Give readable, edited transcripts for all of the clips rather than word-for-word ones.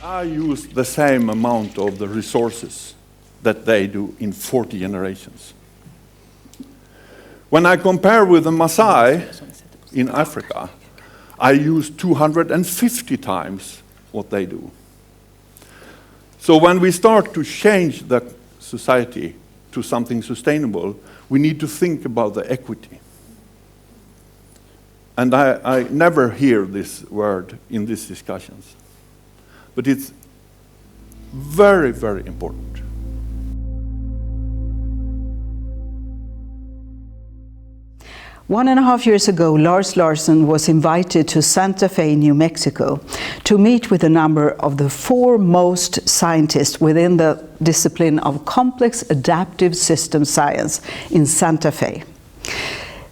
I use the same amount of the resources that they do in 40 generations. When I compare with the Maasai in Africa, I use 250 times what they do. So when we start to change the society to something sustainable, we need to think about the equity. And I never hear this word in these discussions. But it's very, very important. One and a half years ago, Lars Larsen was invited to Santa Fe, New Mexico, to meet with a number of the foremost scientists within the discipline of complex adaptive system science in Santa Fe.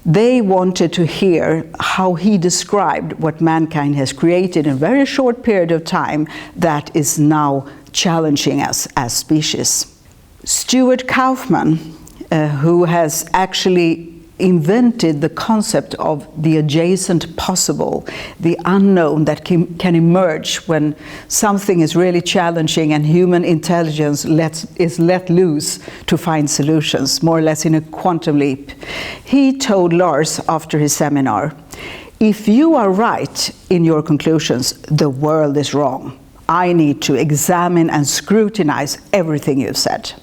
They wanted to hear how he described what mankind has created in a very short period of time that is now challenging us as species. Stuart Kaufman, who has actually invented the concept of the adjacent possible, the unknown that can emerge when something is really challenging and human intelligence is let loose to find solutions, more or less in a quantum leap. He told Lars after his seminar, "If you are right in your conclusions, the world is wrong. I need to examine and scrutinize everything you've said."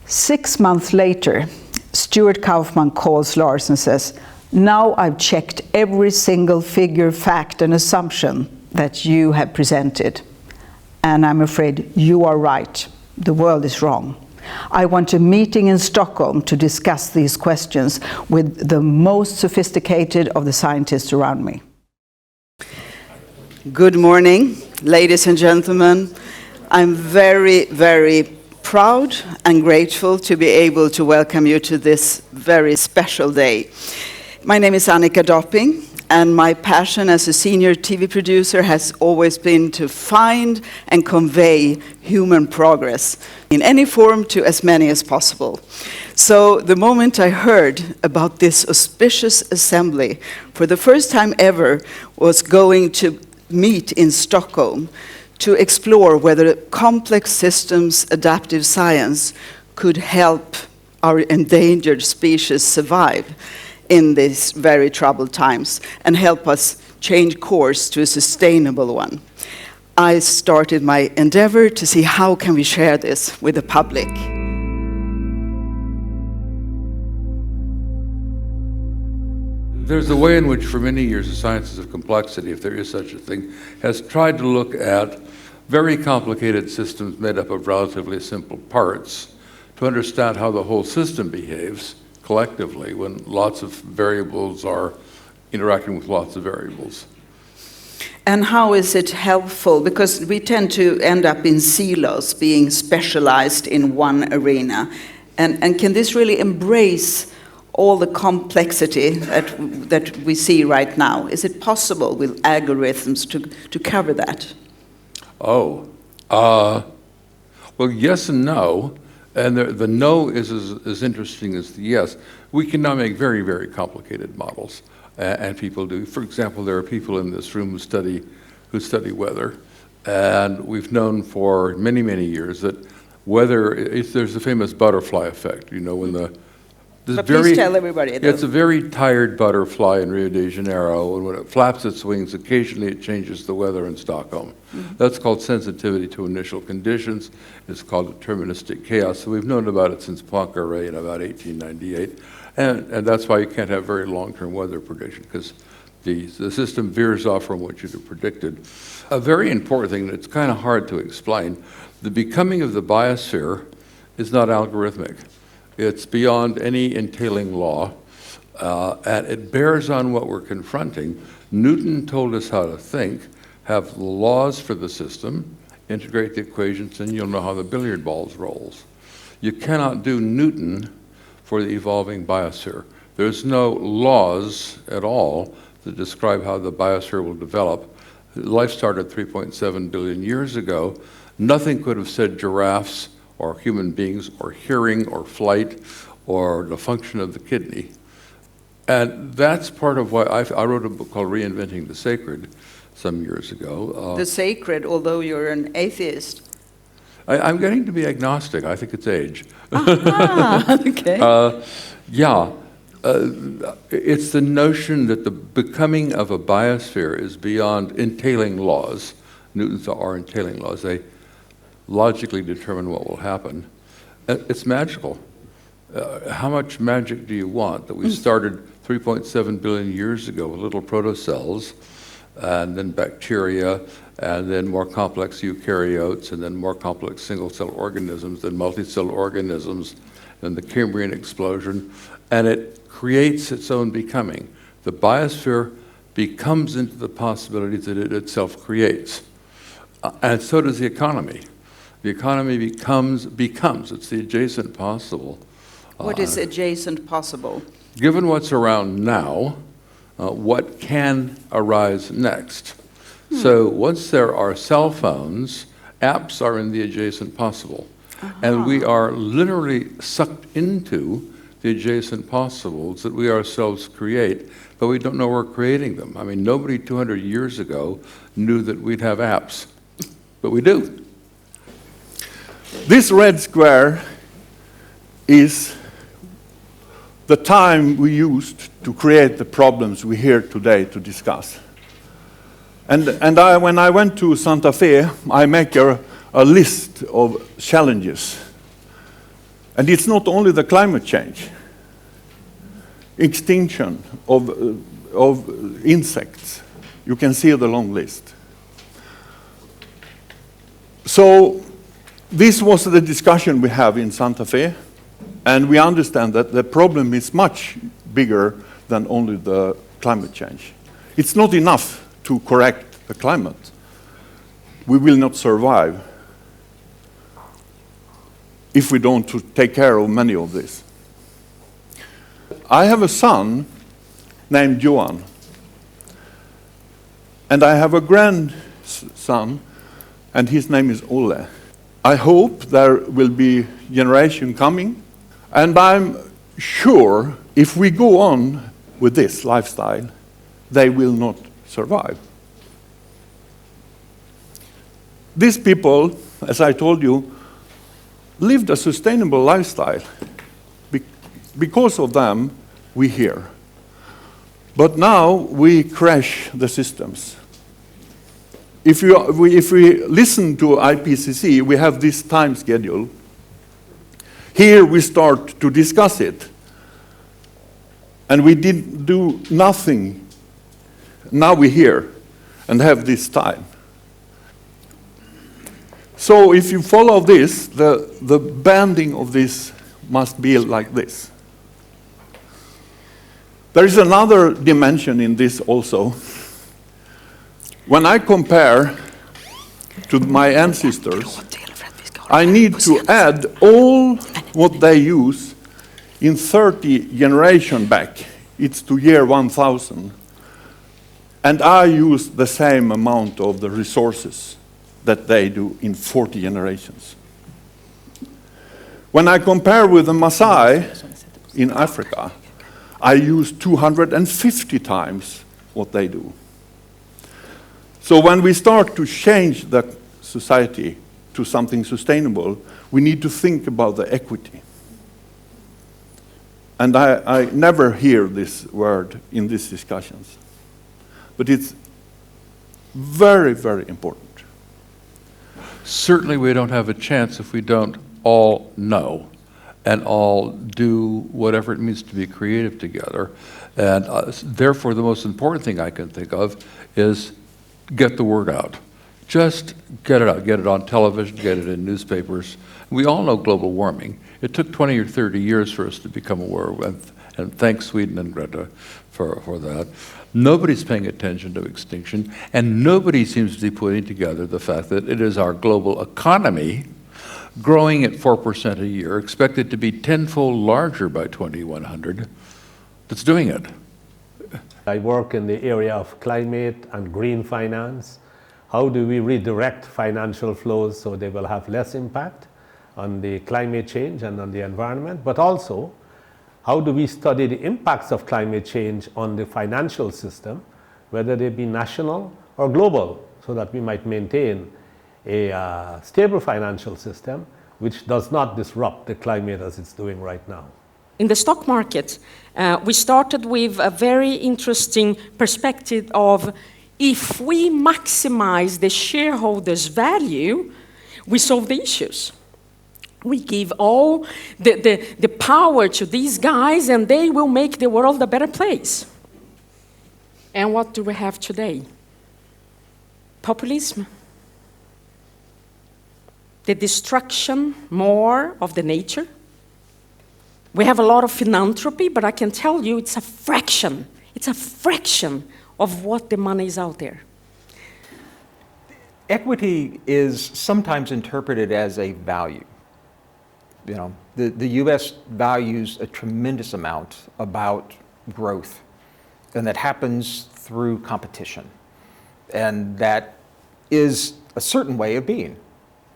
6 months later, Stuart Kaufman calls Lars and says, "Now I've checked every single figure, fact, and assumption that you have presented. And I'm afraid you are right. The world is wrong. I want a meeting in Stockholm to discuss these questions with the most sophisticated of the scientists around me." Good morning, ladies and gentlemen. I'm very, very proud and grateful to be able to welcome you to this very special day. My name is Annika Dopping, and my passion as a senior TV producer has always been to find and convey human progress in any form to as many as possible. So the moment I heard about this auspicious assembly, for the first time ever, was going to meet in Stockholm to explore whether complex systems adaptive science could help our endangered species survive in these very troubled times and help us change course to a sustainable one. I started my endeavor to see how can we share this with the public. There's a way in which for many years the sciences of complexity, if there is such a thing, has tried to look at very complicated systems made up of relatively simple parts to understand how the whole system behaves collectively when lots of variables are interacting with lots of variables. And how is it helpful? Because we tend to end up in silos, being specialized in one arena. And can this really embrace all the complexity that we see right now? Is it possible with algorithms to cover that? Well, yes and no. And the no is as interesting as the yes. We can now make very, very complicated models, and people do. For example, there are people in this room who study weather, and we've known for many, many years that weather, there's the famous butterfly effect, you know, when please tell everybody. It's a very tired butterfly in Rio de Janeiro, and when it flaps its wings, occasionally it changes the weather in Stockholm. Mm-hmm. That's called sensitivity to initial conditions. It's called deterministic chaos. So we've known about it since Poincaré in about 1898. And that's why you can't have very long-term weather prediction, because the system veers off from what you'd have predicted. A very important thing, it's kind of hard to explain, the becoming of the biosphere is not algorithmic. It's beyond any entailing law, and it bears on what we're confronting. Newton told us how to think, have the laws for the system, integrate the equations, and you'll know how the billiard balls rolls. You cannot do Newton for the evolving biosphere. There's no laws at all that describe how the biosphere will develop. Life started 3.7 billion years ago. Nothing could have said giraffes or human beings, or hearing, or flight, or the function of the kidney. And that's part of why I wrote a book called Reinventing the Sacred, some years ago. The sacred, although you're an atheist. I'm getting to be agnostic. I think it's age. Okay. Yeah. It's the notion that the becoming of a biosphere is beyond entailing laws. Newton's are entailing laws. They logically determine what will happen. It's magical. How much magic do you want? That we started 3.7 billion years ago with little protocells, and then bacteria, and then more complex eukaryotes, and then more complex single-cell organisms, then multi-cell organisms, and the Cambrian explosion, and it creates its own becoming. The biosphere becomes into the possibilities that it itself creates. And so does the economy. The economy becomes, it's the adjacent possible. What is adjacent possible? Given what's around now, what can arise next? So once there are cell phones, apps are in the adjacent possible. And we are literally sucked into the adjacent possibles that we ourselves create, but we don't know we're creating them. I mean, nobody 200 years ago knew that we'd have apps, but we do. This red square is the time we used to create the problems we here today to discuss. And when I went to Santa Fe, I make a list of challenges. And it's not only the climate change, extinction of insects. You can see the long list. So this was the discussion we have in Santa Fe, and we understand that the problem is much bigger than only the climate change. It's not enough to correct the climate. We will not survive if we don't take care of many of this. I have a son named Johan, and I have a grandson, and his name is Ole. I hope there will be generation coming, and I'm sure if we go on with this lifestyle, they will not survive. These people, as I told you, lived a sustainable lifestyle. Because of them, we're here. But now we crash the systems. If we listen to IPCC, we have this time schedule. Here we start to discuss it. And we didn't do nothing. Now we're here and have this time. So if you follow this, the banding of this must be like this. There is another dimension in this also. When I compare to my ancestors, I need to add all what they use in 30 generations back. It's to year 1000. And I use the same amount of the resources that they do in 40 generations. When I compare with the Maasai in Africa, I use 250 times what they do. So when we start to change the society to something sustainable, we need to think about the equity. And I never hear this word in these discussions. But it's very, very important. Certainly we don't have a chance if we don't all know and all do whatever it means to be creative together. And therefore, the most important thing I can think of is get the word out. Just get it out. Get it on television, get it in newspapers. We all know global warming. It took 20 or 30 years for us to become aware of it, and thanks Sweden and Greta for that. Nobody's paying attention to extinction, and nobody seems to be putting together the fact that it is our global economy growing at 4% a year, expected to be tenfold larger by 2100, that's doing it. I work in the area of climate and green finance. How do we redirect financial flows so they will have less impact on the climate change and on the environment, but also how do we study the impacts of climate change on the financial system, whether they be national or global, so that we might maintain a stable financial system which does not disrupt the climate as it's doing right now. In the stock market, we started with a very interesting perspective of if we maximize the shareholders' value, we solve the issues. We give all the power to these guys and they will make the world a better place. And what do we have today? Populism. The destruction more of the nature. We have a lot of philanthropy, but I can tell you it's a fraction. It's a fraction of what the money is out there. Equity is sometimes interpreted as a value. You know, the U.S. values a tremendous amount about growth, and that happens through competition. And that is a certain way of being,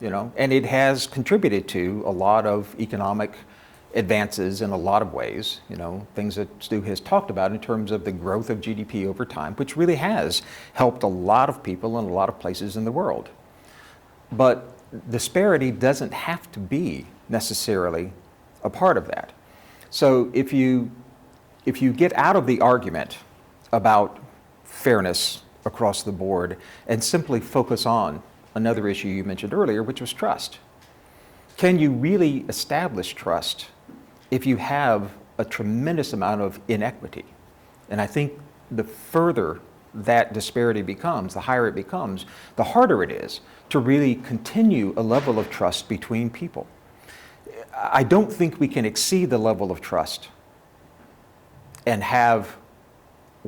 you know, and it has contributed to a lot of economic advances in a lot of ways, you know, things that Stu has talked about in terms of the growth of GDP over time, which really has helped a lot of people in a lot of places in the world. But disparity doesn't have to be necessarily a part of that. So if you get out of the argument about fairness across the board and simply focus on another issue you mentioned earlier, which was trust. Can you really establish trust if you have a tremendous amount of inequity? And I think the further that disparity becomes, the higher it becomes, the harder it is to really continue a level of trust between people. I don't think we can exceed the level of trust and have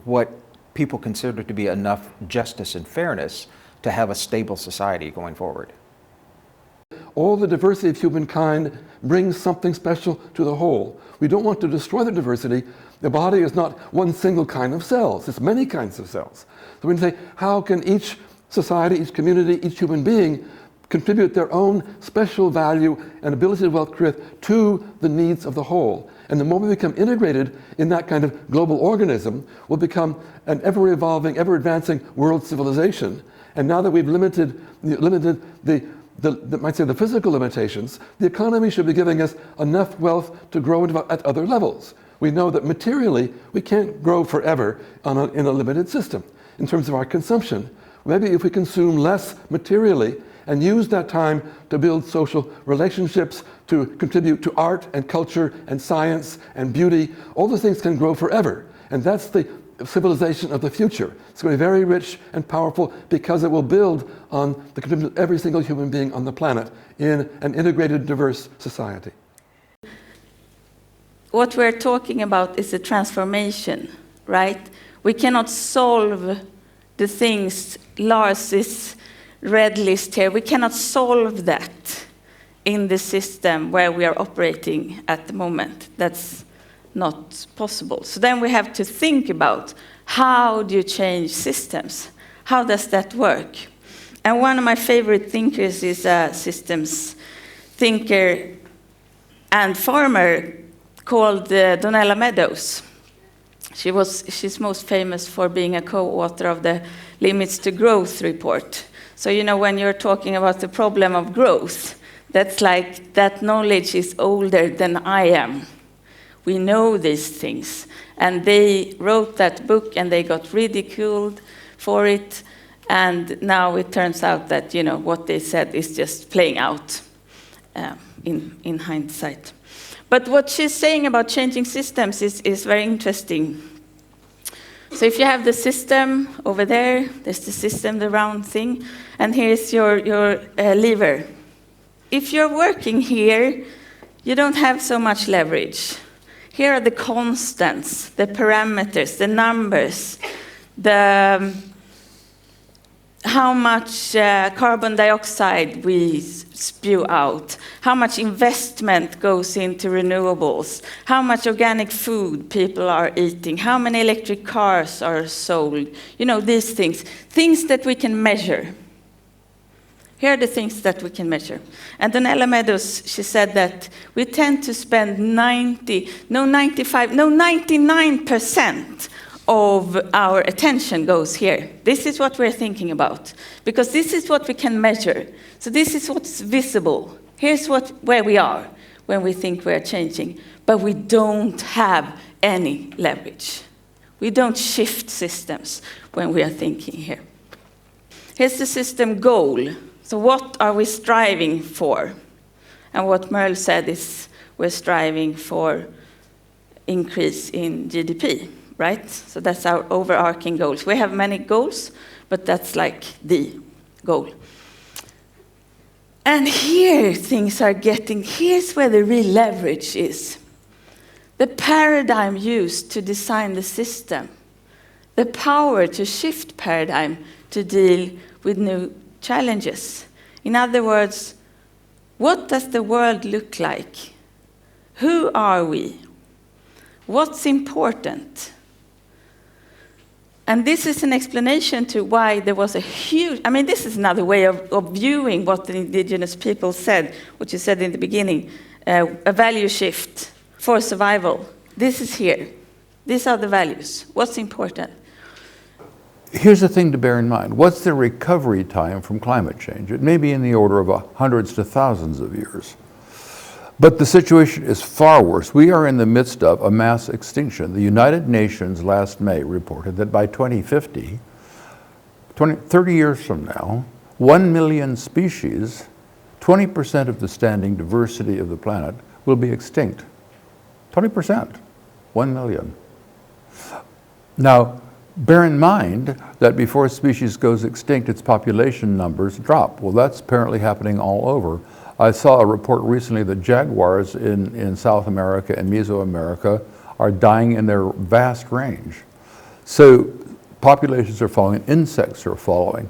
what people consider to be enough justice and fairness to have a stable society going forward. All the diversity of humankind brings something special to the whole. We don't want to destroy the diversity. The body is not one single kind of cells, it's many kinds of cells. So we say, how can each society, each community, each human being contribute their own special value and ability to wealth create to the needs of the whole? And the more we become integrated in that kind of global organism, we'll become an ever-evolving, ever-advancing world civilization. And now that we've limited the might say the physical limitations, the economy should be giving us enough wealth to grow at other levels. We know that materially we can't grow forever in a limited system. In terms of our consumption, maybe if we consume less materially and use that time to build social relationships, to contribute to art and culture and science and beauty, all those things can grow forever. And that's the civilization of the future. It's going to be very rich and powerful because it will build on the commitment of every single human being on the planet in an integrated, diverse society. What we're talking about is a transformation, right? We cannot solve the things Lars's red list here. We cannot solve that in the system where we are operating at the moment. That's not possible. So then we have to think about how do you change systems? How does that work? And one of my favorite thinkers is a systems thinker and farmer called Donella Meadows. She's most famous for being a co-author of the Limits to Growth report. So, you know, when you're talking about the problem of growth, that's like that knowledge is older than I am. We know these things. And they wrote that book and they got ridiculed for it. And now it turns out that, you know, what they said is just playing out in hindsight. But what she's saying about changing systems is very interesting. So if you have the system over there, there's the system, the round thing, and here's your lever. If you're working here, you don't have so much leverage. Here are the constants, the parameters, the numbers, how much carbon dioxide we spew out, how much investment goes into renewables, how much organic food people are eating, how many electric cars are sold, you know, these things that we can measure. Here are the things that we can measure. And Donella Meadows, she said that we tend to spend 99% of our attention goes here. This is what we're thinking about, because this is what we can measure. So this is what's visible. Here's where we are when we think we're changing, but we don't have any leverage. We don't shift systems when we are thinking here. Here's the system goal. So what are we striving for? And what Merle said is we're striving for increase in GDP, right? So that's our overarching goals. We have many goals, but that's like the goal. And here things are here's where the real leverage is. The paradigm used to design the system, the power to shift paradigm to deal with new challenges. In other words, what does the world look like? Who are we? What's important? And this is an explanation to why there was a huge, this is another way of viewing what the indigenous people said, what you said in the beginning, a value shift for survival. This is here. These are the values. What's important? Here's the thing to bear in mind. What's the recovery time from climate change? It may be in the order of hundreds to thousands of years. But the situation is far worse. We are in the midst of a mass extinction. The United Nations last May reported that by 2050, 30 years from now, 1 million species, 20% of the standing diversity of the planet, will be extinct. 20%, 1 million. Now, bear in mind that before a species goes extinct, its population numbers drop. Well, that's apparently happening all over. I saw a report recently that jaguars in South America and Mesoamerica are dying in their vast range. So populations are falling, insects are falling.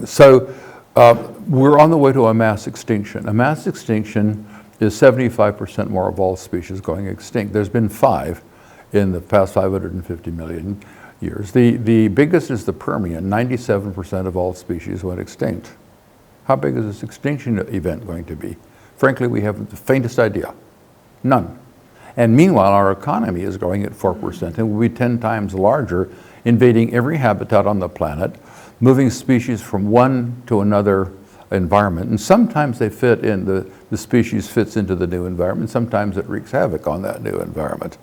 So we're on the way to a mass extinction. A mass extinction is 75% more of all species going extinct. There's been 5 in the past 550 million years. The biggest is the Permian. 97% of all species went extinct. How big is this extinction event going to be? Frankly, we haven't the faintest idea. None. And meanwhile, our economy is growing at 4% and will be 10 times larger, invading every habitat on the planet, moving species from one to another environment. And sometimes they fit in, the species fits into the new environment. Sometimes it wreaks havoc on that new environment.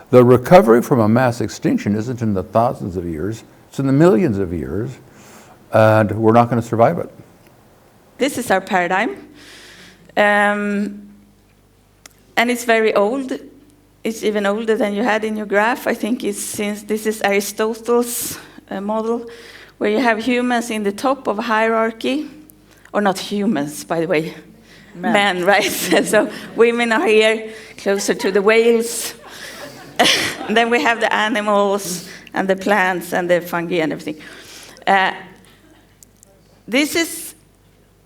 The recovery from a mass extinction isn't in the thousands of years, it's in the millions of years, and we're not going to survive it. This is our paradigm. And it's very old. It's even older than you had in your graph. I think this is Aristotle's model, where you have humans in the top of a hierarchy, or not humans, by the way, men, right? So women are here, closer to the whales. And then we have the animals and the plants and the fungi and everything. This is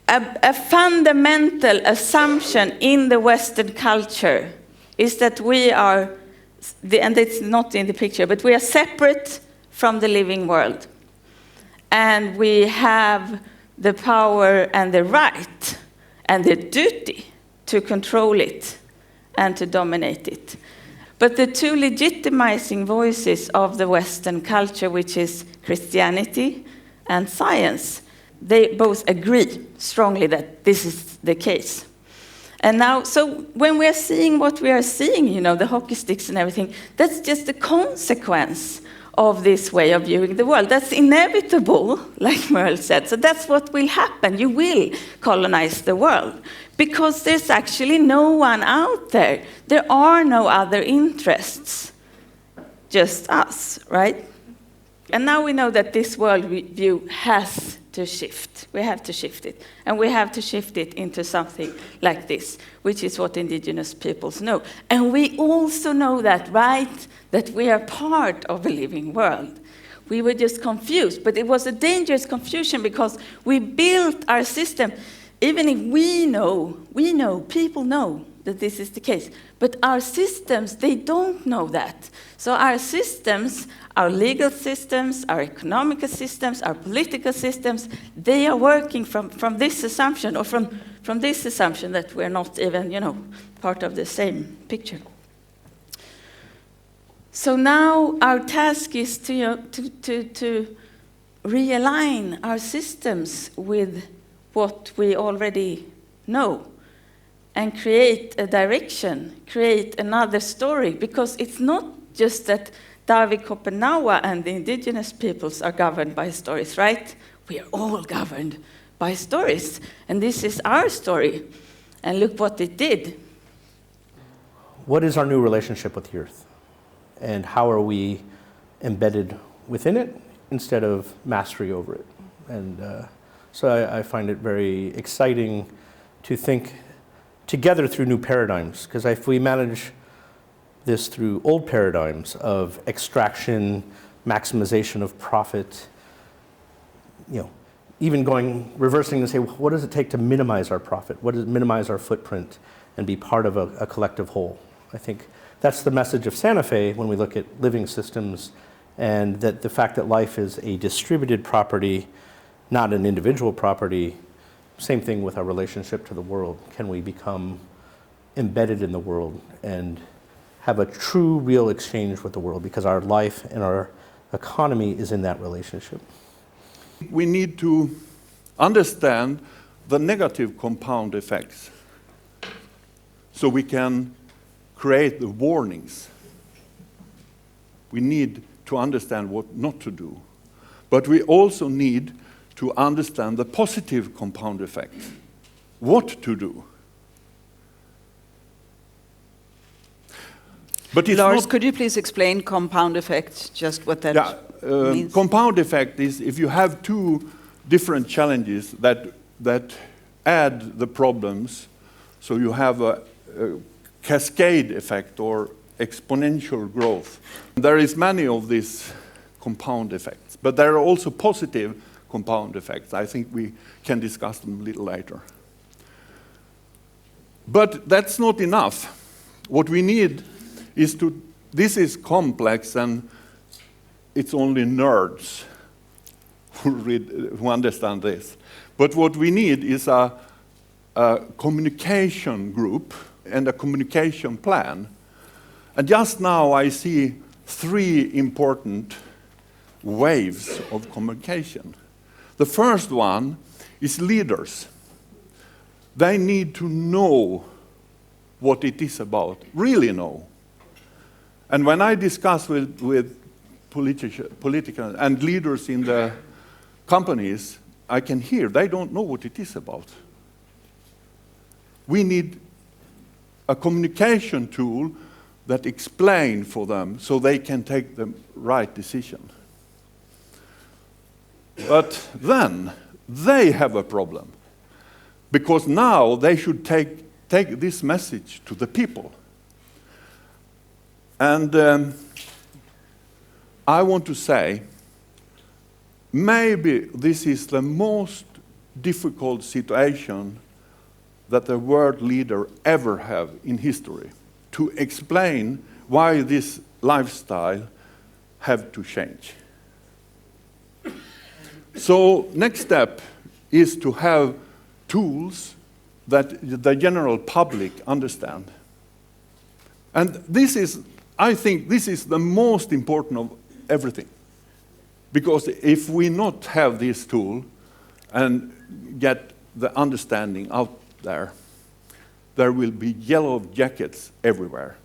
a fundamental assumption in the Western culture, is that we are, and it's not in the picture, but we are separate from the living world. And we have the power and the right and the duty to control it and to dominate it. But the two legitimizing voices of the Western culture, which is Christianity and science, they both agree strongly that this is the case. And now, so when we are seeing what we are seeing, the hockey sticks and everything, that's just a consequence of this way of viewing the world. That's inevitable, like Merle said. So that's what will happen. You will colonize the world, because there's actually no one out there. There are no other interests, just us, right? And now we know that this world view has to shift. We have to shift it. And we have to shift it into something like this, which is what indigenous peoples know. And we also know that, right? That we are part of a living world. We were just confused, but it was a dangerous confusion, because we built our system, even if we know, people know that this is the case. But our systems, they don't know that. So our systems, our legal systems, our economic systems, our political systems, they are working from this assumption, or from this assumption that we're not even, part of the same picture. So now our task is to realign our systems with what we already know and create a direction, create another story, because it's not just that David Kopenawa and the indigenous peoples are governed by stories, right? We are all governed by stories, and this is our story, and look what it did. What is our new relationship with the Earth? And how are we embedded within it instead of mastery over it? And so I find it very exciting to think together through new paradigms, because if we manage this through old paradigms of extraction, maximization of profit, even reversing and say, what does it take to minimize our profit? What does it minimize our footprint and be part of a collective whole? I think that's the message of Santa Fe when we look at living systems, and that the fact that life is a distributed property, not an individual property. Same thing with our relationship to the world. Can we become embedded in the world and have a true, real exchange with the world? Because our life and our economy is in that relationship. We need to understand the negative compound effects so we can create the warnings. We need to understand what not to do. But we also need to understand the positive compound effects, what to do. But it's Lars, not, could you please explain compound effect, just what that means? compound effect is if you have two different challenges that add the problems, so you have a cascade effect or exponential growth. There is many of these compound effects, but there are also positive compound effects. I think we can discuss them a little later. But that's not enough. What we need is this is complex, and it's only nerds who understand this. But what we need is a communication group and a communication plan. And just now I see three important waves of communication. The first one is leaders. They need to know what it is about, really know. And when I discuss with political and leaders in the companies, I can hear they don't know what it is about. We need a communication tool that explain for them so they can take the right decision. But then they have a problem, because now they should take this message to the people. And I want to say, maybe this is the most difficult situation that the world leader ever have in history, to explain why this lifestyle have to change. So next step is to have tools that the general public understand. And I think this is the most important of everything. Because if we not have this tool and get the understanding out there, there will be yellow jackets everywhere.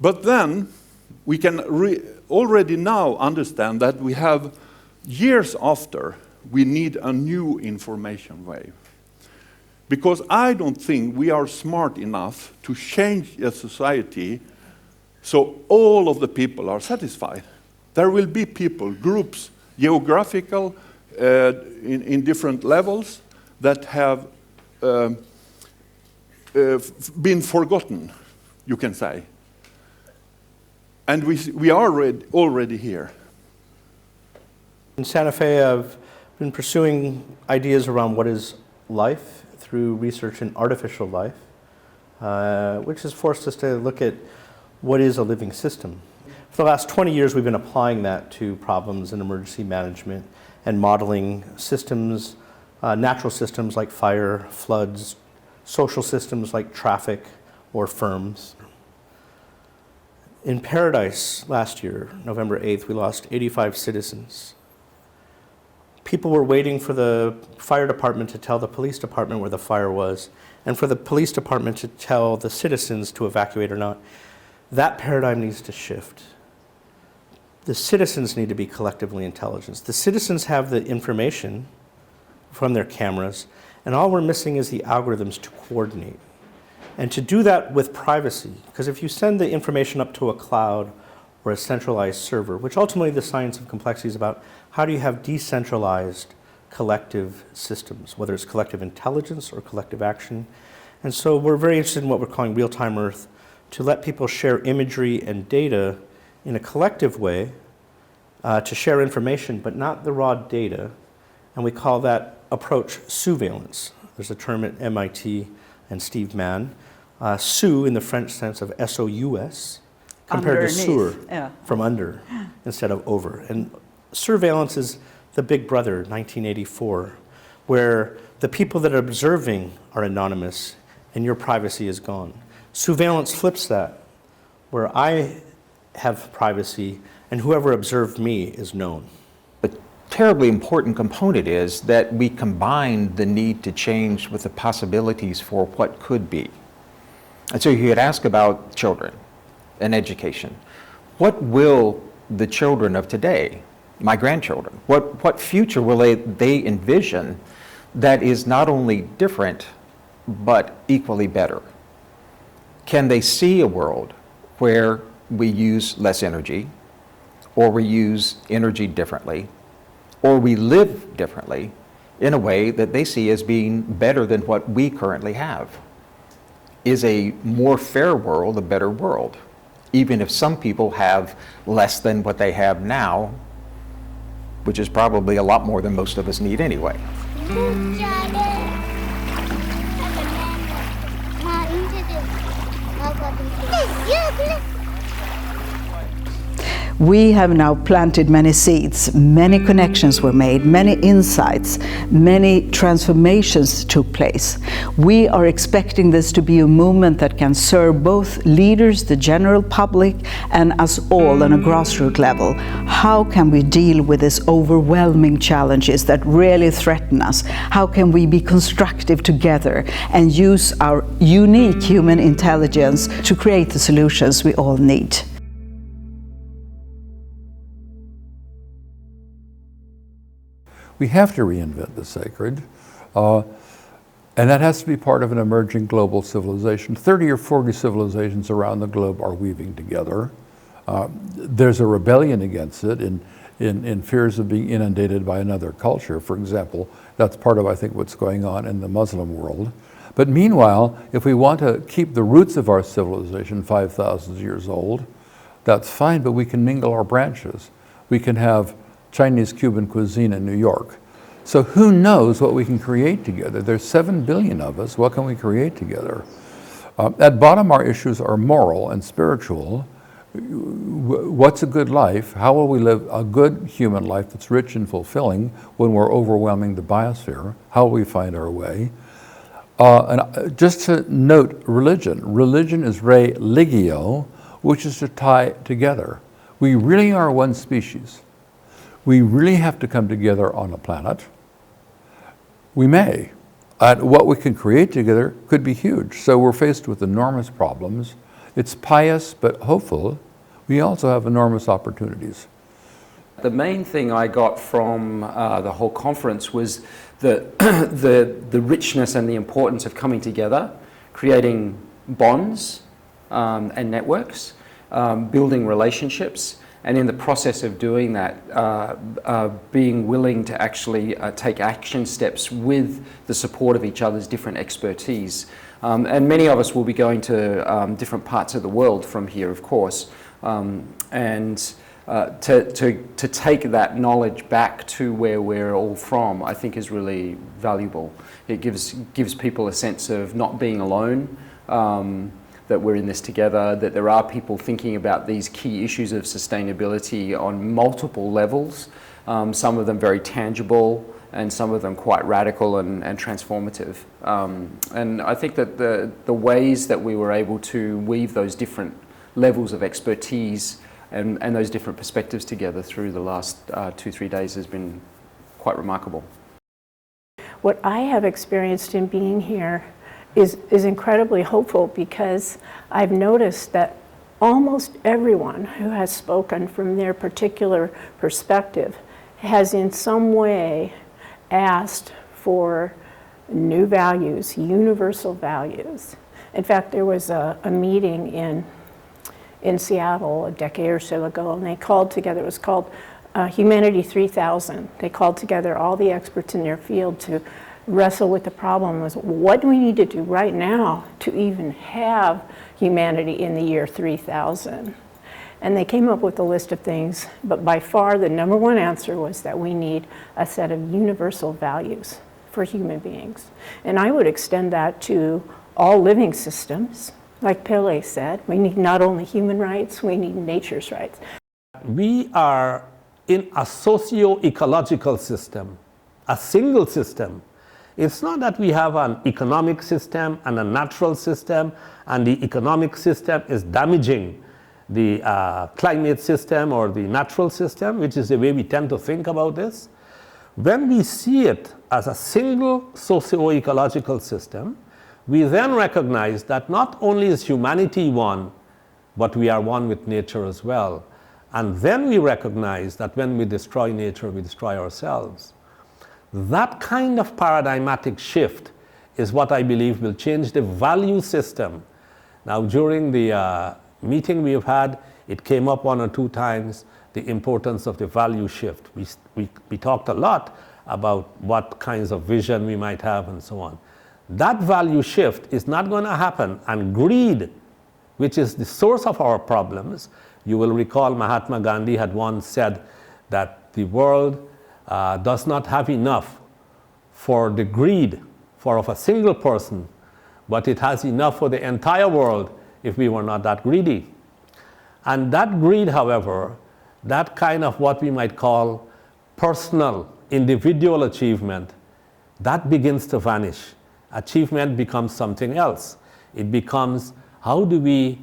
But then we can already now understand that we have years after, we need a new information wave. Because I don't think we are smart enough to change a society so all of the people are satisfied. There will be people, groups, geographical, in different levels that have been forgotten, you can say. And we are already here. In Santa Fe, I've been pursuing ideas around what is life through research in artificial life, which has forced us to look at what is a living system. For the last 20 years, we've been applying that to problems in emergency management and modeling systems, natural systems like fire, floods, social systems like traffic, or firms. In Paradise last year, November 8th, we lost 85 citizens. People were waiting for the fire department to tell the police department where the fire was, and for the police department to tell the citizens to evacuate or not. That paradigm needs to shift. The citizens need to be collectively intelligent. The citizens have the information from their cameras, and all we're missing is the algorithms to coordinate. And to do that with privacy, because if you send the information up to a cloud or a centralized server, which ultimately the science of complexity is about, how do you have decentralized collective systems, whether it's collective intelligence or collective action? And so we're very interested in what we're calling real-time Earth, to let people share imagery and data in a collective way, to share information, but not the raw data. And we call that approach surveillance. There's a term at MIT and Steve Mann. Sous in the French sense of S-O-U-S, compared to sur, from under instead of over. And surveillance is the Big Brother, 1984, where the people that are observing are anonymous and your privacy is gone. Surveillance flips that, where I have privacy and whoever observed me is known. A terribly important component is that we combine the need to change with the possibilities for what could be. And so you could ask about children and education. What will the children of today, my grandchildren, what future will they envision that is not only different, but equally better? Can they see a world where we use less energy, or we use energy differently, or we live differently in a way that they see as being better than what we currently have? Is a more fair world a better world, even if some people have less than what they have now, which is probably a lot more than most of us need anyway. We have now planted many seeds, many connections were made, many insights, many transformations took place. We are expecting this to be a movement that can serve both leaders, the general public, and us all on a grassroots level. How can we deal with these overwhelming challenges that really threaten us? How can we be constructive together and use our unique human intelligence to create the solutions we all need? We have to reinvent the sacred, and that has to be part of an emerging global civilization. 30 or 40 civilizations around the globe are weaving together. There's a rebellion against it in fears of being inundated by another culture. For example, that's part of, I think, what's going on in the Muslim world. But meanwhile, if we want to keep the roots of our civilization 5,000 years old, that's fine, but we can mingle our branches. We can have Chinese Cuban cuisine in New York. So who knows what we can create together? There's 7 billion of us. What can we create together? At bottom, our issues are moral and spiritual. What's a good life? How will we live a good human life that's rich and fulfilling when we're overwhelming the biosphere? How will we find our way? And just to note religion. Religion is religio, which is to tie together. We really are one species. We really have to come together on a planet. We may. And what we can create together could be huge. So we're faced with enormous problems. It's pious but hopeful. We also have enormous opportunities. The main thing I got from the whole conference was the richness and the importance of coming together, creating bonds and networks, building relationships, and in the process of doing that, being willing to actually take action steps with the support of each other's different expertise. And many of us will be going to different parts of the world from here, of course, and to take that knowledge back to where we're all from, I think is really valuable. It gives people a sense of not being alone, that we're in this together, that there are people thinking about these key issues of sustainability on multiple levels, some of them very tangible and some of them quite radical and transformative. And I think that the ways that we were able to weave those different levels of expertise and those different perspectives together through the last 2-3 days has been quite remarkable. What I have experienced in being here is incredibly hopeful, because I've noticed that almost everyone who has spoken from their particular perspective has in some way asked for new values, universal values. In fact, there was a meeting in Seattle a decade or so ago, and they called together, it was called Humanity 3000. They called together all the experts in their field to wrestle with the problem was, what do we need to do right now to even have humanity in the year 3000? And they came up with a list of things, but by far the number one answer was that we need a set of universal values for human beings. And I would extend that to all living systems. Like Pele said, we need not only human rights, we need nature's rights. We are in a socio-ecological system, a single system. It's not that we have an economic system and a natural system, and the economic system is damaging the climate system or the natural system, which is the way we tend to think about this. When we see it as a single socio-ecological system, we then recognize that not only is humanity one, but we are one with nature as well. And then we recognize that when we destroy nature, we destroy ourselves. That kind of paradigmatic shift is what I believe will change the value system. Now, during the meeting we have had, it came up 1 or 2 times, the importance of the value shift. We talked a lot about what kinds of vision we might have and so on. That value shift is not going to happen, and greed, which is the source of our problems. You will recall Mahatma Gandhi had once said that the world does not have enough for the greed of a single person, but it has enough for the entire world if we were not that greedy. And that greed, however, that kind of what we might call personal, individual achievement, that begins to vanish. Achievement becomes something else. It becomes, how do we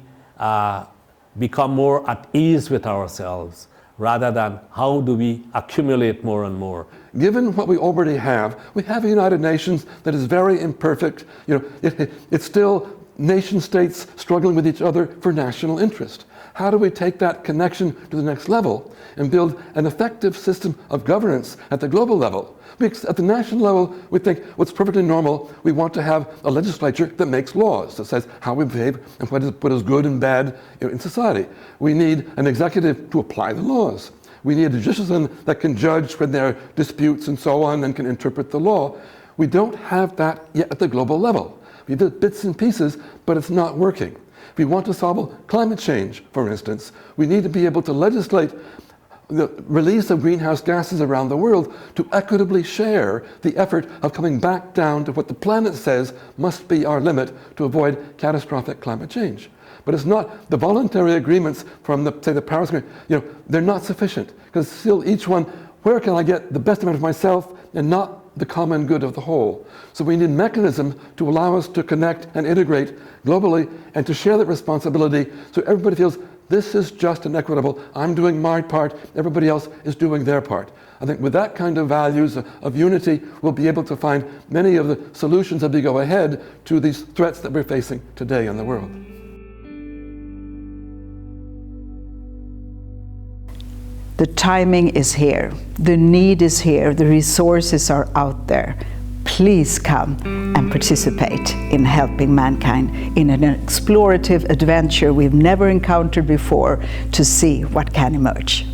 become more at ease with ourselves, rather than how do we accumulate more and more. Given what we already have, we have a United Nations that is very imperfect. It's still nation states struggling with each other for national interest. How do we take that connection to the next level and build an effective system of governance at the global level? Because at the national level, we think what's perfectly normal. We want to have a legislature that makes laws, that says how we behave and what is good and bad in society. We need an executive to apply the laws. We need a judicial system that can judge when there are disputes and so on and can interpret the law. We don't have that yet at the global level. We did bits and pieces, but it's not working. If we want to solve climate change, for instance, we need to be able to legislate the release of greenhouse gases around the world to equitably share the effort of coming back down to what the planet says must be our limit to avoid catastrophic climate change. But it's not the voluntary agreements from the Paris Agreement, they're not sufficient, because still each one, where can I get the best amount of myself and not the common good of the whole? So we need mechanisms to allow us to connect and integrate globally and to share that responsibility so everybody feels this is just and equitable. I'm doing my part, everybody else is doing their part. I think with that kind of values of unity, we'll be able to find many of the solutions as we go ahead to these threats that we're facing today in the world. The timing is here, the need is here, the resources are out there. Please come and participate in helping mankind in an explorative adventure we've never encountered before to see what can emerge.